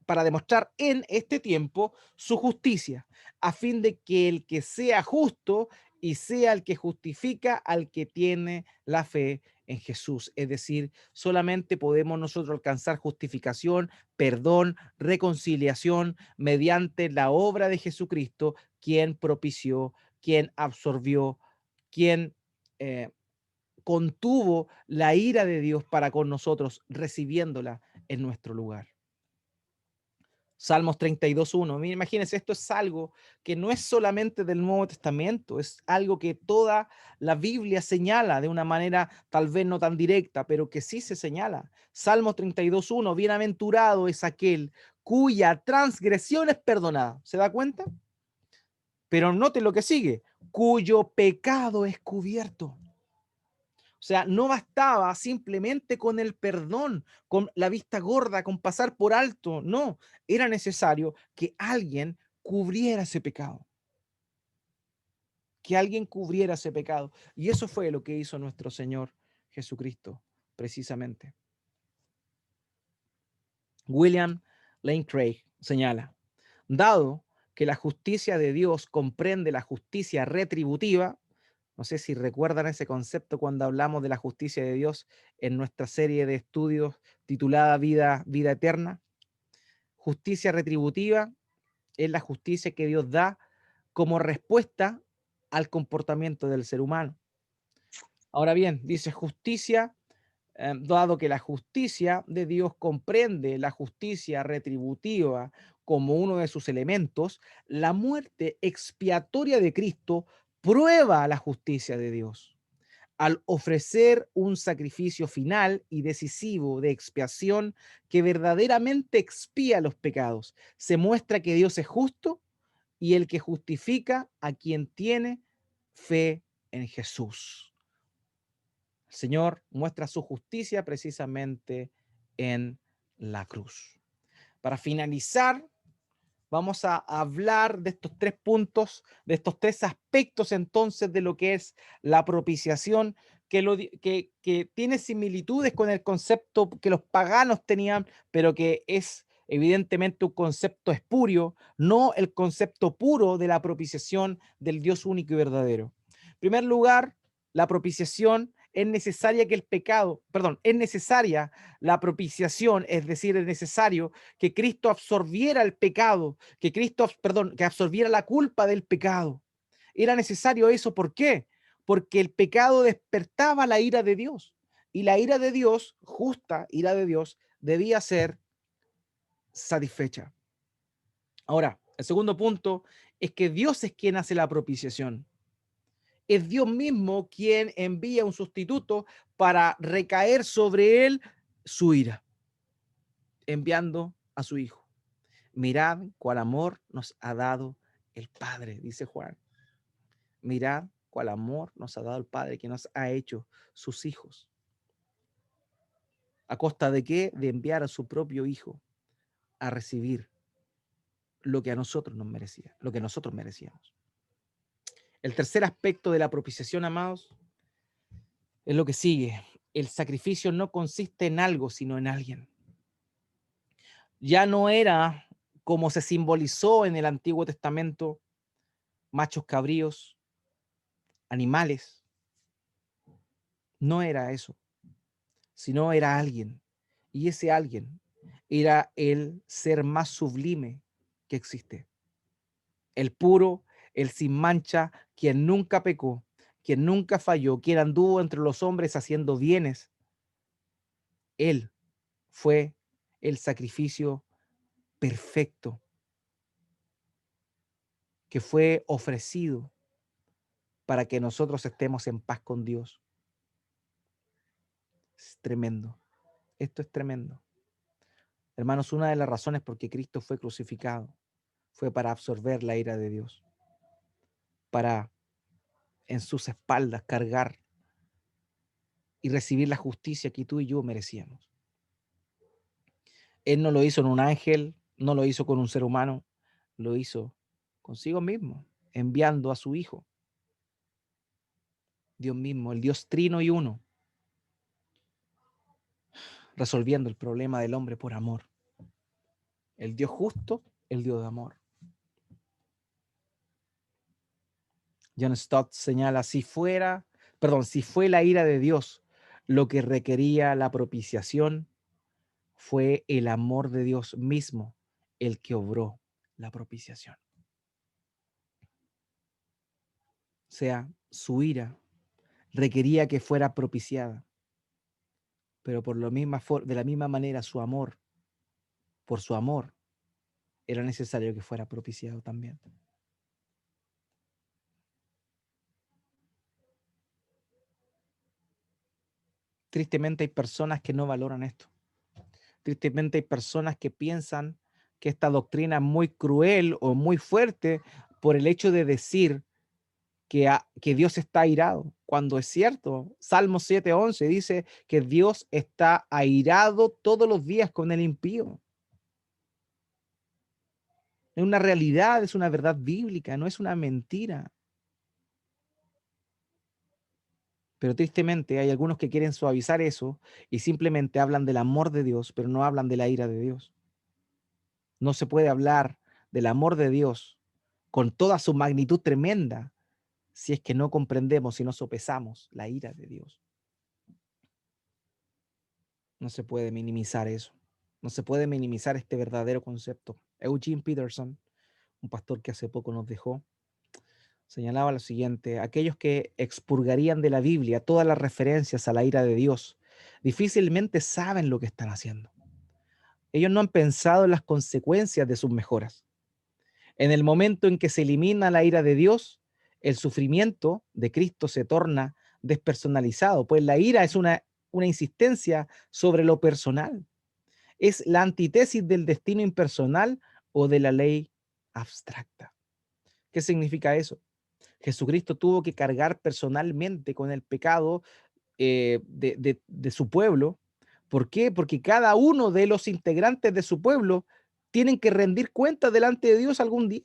para demostrar en este tiempo su justicia, a fin de que el que sea justo y sea el que justifica al que tiene la fe en Jesús. Es decir, solamente podemos nosotros alcanzar justificación, perdón, reconciliación mediante la obra de Jesucristo, quien propició, quien absorbió, quien contuvo la ira de Dios para con nosotros, recibiéndola en nuestro lugar. Salmos 32:1. Imagínense, esto es algo que no es solamente del Nuevo Testamento, es algo que toda la Biblia señala de una manera tal vez no tan directa, pero que sí se señala. Salmos 32:1, bienaventurado es aquel cuya transgresión es perdonada. ¿Se da cuenta? Pero note lo que sigue, cuyo pecado es cubierto. O sea, no bastaba simplemente con el perdón, con la vista gorda, con pasar por alto. No, era necesario que alguien cubriera ese pecado. Que alguien cubriera ese pecado. Y eso fue lo que hizo nuestro Señor Jesucristo, precisamente. William Lane Craig señala, dado que la justicia de Dios comprende la justicia retributiva. No sé si recuerdan ese concepto cuando hablamos de la justicia de Dios en nuestra serie de estudios titulada Vida Eterna. Justicia retributiva es la justicia que Dios da como respuesta al comportamiento del ser humano. Ahora bien, dice justicia dado que la justicia de Dios comprende la justicia retributiva como uno de sus elementos, la muerte expiatoria de Cristo prueba la justicia de Dios. Al ofrecer un sacrificio final y decisivo de expiación que verdaderamente expía los pecados, se muestra que Dios es justo y el que justifica a quien tiene fe en Jesús. El Señor muestra su justicia precisamente en la cruz. Para finalizar, vamos a hablar de estos tres puntos, de estos tres aspectos entonces de lo que es la propiciación, que tiene similitudes con el concepto que los paganos tenían, pero que es evidentemente un concepto espurio, no el concepto puro de la propiciación del Dios único y verdadero. En primer lugar, la propiciación es necesaria que el pecado, perdón, es necesaria la propiciación, es decir, es necesario que Cristo absorbiera el pecado, que Cristo, perdón, que absorbiera la culpa del pecado. Era necesario eso, ¿por qué? Porque el pecado despertaba la ira de Dios. Y la ira de Dios, justa ira de Dios, debía ser satisfecha. Ahora, el segundo punto es que Dios es quien hace la propiciación. Es Dios mismo quien envía un sustituto para recaer sobre él su ira, enviando a su Hijo. Mirad cuál amor nos ha dado el Padre, dice Juan. Mirad cuál amor nos ha dado el Padre, que nos ha hecho sus hijos. ¿A costa de qué? De enviar a su propio Hijo a recibir lo que a nosotros nos merecía, lo que nosotros merecíamos. El tercer aspecto de la propiciación, amados, es lo que sigue. El sacrificio no consiste en algo, sino en alguien. Ya no era como se simbolizó en el Antiguo Testamento, machos cabríos, animales. No era eso, sino era alguien. Y ese alguien era el ser más sublime que existe. El puro, el sin mancha, quien nunca pecó, quien nunca falló, quien anduvo entre los hombres haciendo bienes. Él fue el sacrificio perfecto que fue ofrecido para que nosotros estemos en paz con Dios. Es tremendo. Esto es tremendo. Hermanos, una de las razones por qué Cristo fue crucificado fue para absorber la ira de Dios, para en sus espaldas cargar y recibir la justicia que tú y yo merecíamos. Él no lo hizo en un ángel, no lo hizo con un ser humano, lo hizo consigo mismo, enviando a su Hijo. Dios mismo, el Dios trino y uno, resolviendo el problema del hombre por amor. El Dios justo, el Dios de amor. John Stott señala, si fue la ira de Dios lo que requería la propiciación, fue el amor de Dios mismo el que obró la propiciación. O sea, su ira requería que fuera propiciada, pero de la misma manera por su amor, era necesario que fuera propiciado también. Tristemente hay personas que no valoran esto. Tristemente hay personas que piensan que esta doctrina es muy cruel o muy fuerte por el hecho de decir que Dios está airado, cuando es cierto. Salmo 7:11 dice que Dios está airado todos los días con el impío. Es una realidad, es una verdad bíblica, no es una mentira. Pero tristemente hay algunos que quieren suavizar eso y simplemente hablan del amor de Dios, pero no hablan de la ira de Dios. No se puede hablar del amor de Dios con toda su magnitud tremenda si es que no comprendemos y no sopesamos la ira de Dios. No se puede minimizar eso. No se puede minimizar este verdadero concepto. Eugene Peterson, un pastor que hace poco nos dejó, señalaba lo siguiente: aquellos que expurgarían de la Biblia todas las referencias a la ira de Dios difícilmente saben lo que están haciendo. Ellos no han pensado en las consecuencias de sus mejoras. En el momento en que se elimina la ira de Dios, el sufrimiento de Cristo se torna despersonalizado, pues la ira es una insistencia sobre lo personal. Es la antítesis del destino impersonal o de la ley abstracta. ¿Qué significa eso? Jesucristo tuvo que cargar personalmente con el pecado de su pueblo. ¿Por qué? Porque cada uno de los integrantes de su pueblo tienen que rendir cuentas delante de Dios algún día.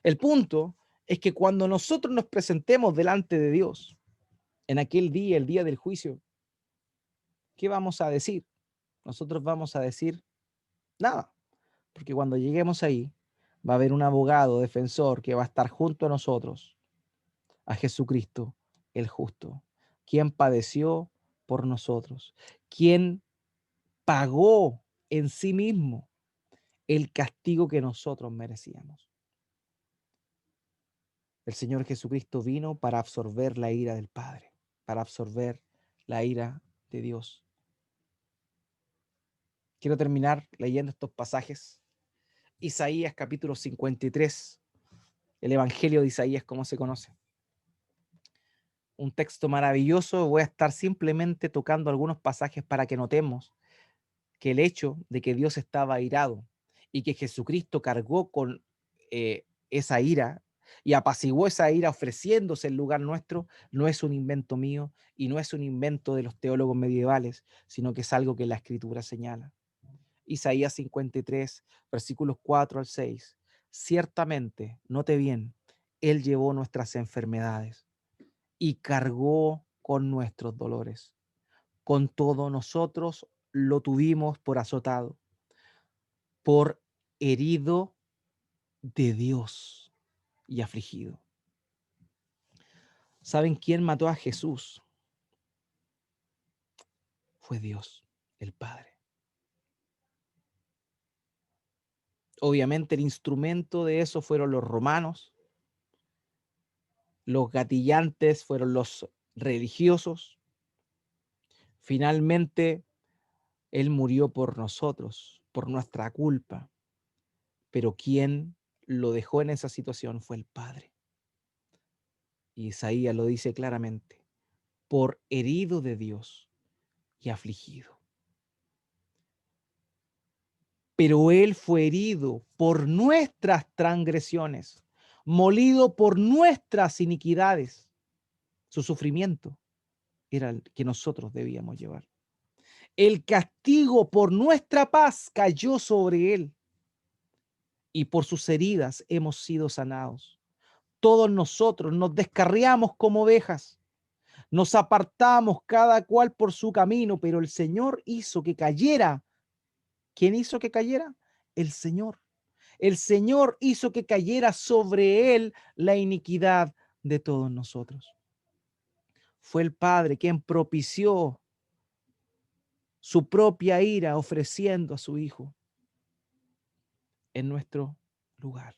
El punto es que cuando nosotros nos presentemos delante de Dios, en aquel día, el día del juicio, ¿qué vamos a decir? Nosotros vamos a decir nada, porque cuando lleguemos ahí, va a haber un abogado defensor que va a estar junto a nosotros, a Jesucristo, el justo, quien padeció por nosotros, quien pagó en sí mismo el castigo que nosotros merecíamos. El Señor Jesucristo vino para absorber la ira del Padre, para absorber la ira de Dios. Quiero terminar leyendo estos pasajes. Isaías capítulo 53, el Evangelio de Isaías, como se conoce. Un texto maravilloso. Voy a estar simplemente tocando algunos pasajes para que notemos que el hecho de que Dios estaba airado y que Jesucristo cargó con esa ira y apaciguó esa ira ofreciéndose en lugar nuestro, no es un invento mío y no es un invento de los teólogos medievales, sino que es algo que la Escritura señala. Isaías 53, versículos 4 al 6. Ciertamente, note bien, Él llevó nuestras enfermedades y cargó con nuestros dolores. Con todo nosotros lo tuvimos por azotado, por herido de Dios y afligido. ¿Saben quién mató a Jesús? Fue Dios, el Padre. Obviamente el instrumento de eso fueron los romanos, los gatillantes fueron los religiosos. Finalmente, Él murió por nosotros, por nuestra culpa. Pero quien lo dejó en esa situación fue el Padre. Y Isaías lo dice claramente, por herido de Dios y afligido. Pero Él fue herido por nuestras transgresiones, molido por nuestras iniquidades. Su sufrimiento era el que nosotros debíamos llevar. El castigo por nuestra paz cayó sobre Él, y por sus heridas hemos sido sanados. Todos nosotros nos descarriamos como ovejas, nos apartamos cada cual por su camino, pero el Señor hizo que cayera. ¿Quién hizo que cayera? El Señor. El Señor hizo que cayera sobre Él la iniquidad de todos nosotros. Fue el Padre quien propició su propia ira ofreciendo a su Hijo en nuestro lugar.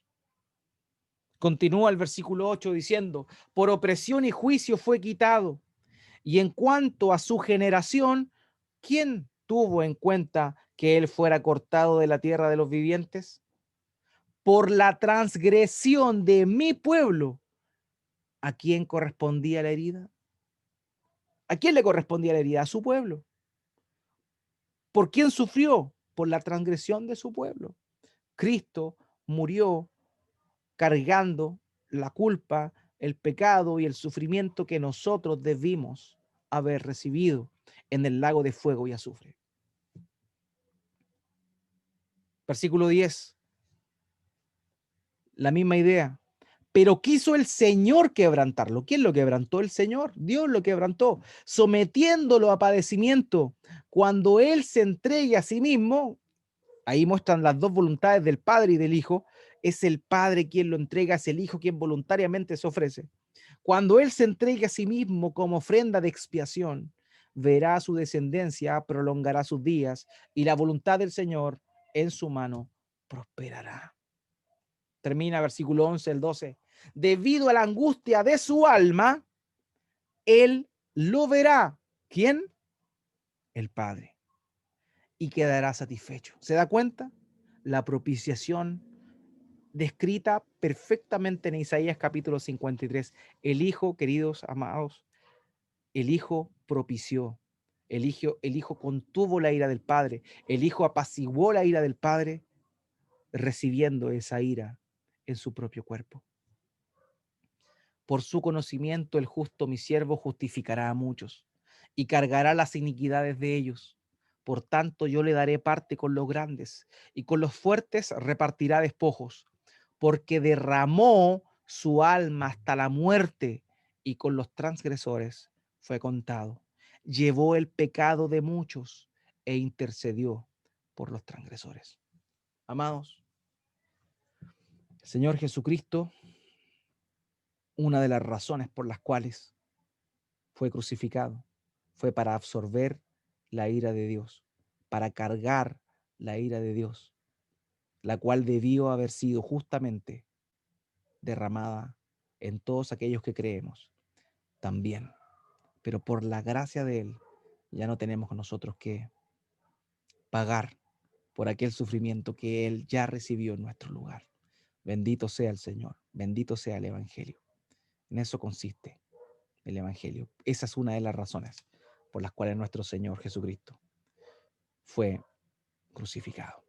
Continúa el versículo 8 diciendo, por opresión y juicio fue quitado. Y en cuanto a su generación, ¿quién tuvo en cuenta que él fuera cortado de la tierra de los vivientes? Por la transgresión de mi pueblo, ¿a quién correspondía la herida? ¿A quién le correspondía la herida? A su pueblo. ¿Por quién sufrió? Por la transgresión de su pueblo. Cristo murió cargando la culpa, el pecado y el sufrimiento que nosotros debimos haber recibido en el lago de fuego y azufre. Versículo 10, la misma idea. Pero quiso el Señor quebrantarlo. ¿Quién lo quebrantó? El Señor. Dios lo quebrantó, sometiéndolo a padecimiento. Cuando Él se entregue a sí mismo, ahí muestran las dos voluntades del Padre y del Hijo. Es el Padre quien lo entrega, es el Hijo quien voluntariamente se ofrece. Cuando Él se entregue a sí mismo como ofrenda de expiación, verá a su descendencia, prolongará sus días, y la voluntad del Señor en su mano prosperará. Termina versículo 11, el 12. Debido a la angustia de su alma, Él lo verá ¿Quién? El Padre. Y quedará satisfecho. ¿Se da cuenta? La propiciación descrita perfectamente en Isaías capítulo 53. El Hijo, queridos amados, el Hijo propició. El hijo contuvo la ira del Padre. El Hijo apaciguó la ira del Padre, recibiendo esa ira en su propio cuerpo. Por su conocimiento el justo mi siervo justificará a muchos y cargará las iniquidades de ellos. Por tanto yo le daré parte con los grandes y con los fuertes repartirá despojos, porque derramó su alma hasta la muerte y con los transgresores fue contado. Llevó el pecado de muchos e intercedió por los transgresores. Amados, Señor Jesucristo, una de las razones por las cuales fue crucificado fue para absorber la ira de Dios, para cargar la ira de Dios, la cual debió haber sido justamente derramada en todos aquellos que creemos también. Pero por la gracia de Él, ya no tenemos nosotros que pagar por aquel sufrimiento que Él ya recibió en nuestro lugar. Bendito sea el Señor, bendito sea el Evangelio. En eso consiste el Evangelio. Esa es una de las razones por las cuales nuestro Señor Jesucristo fue crucificado.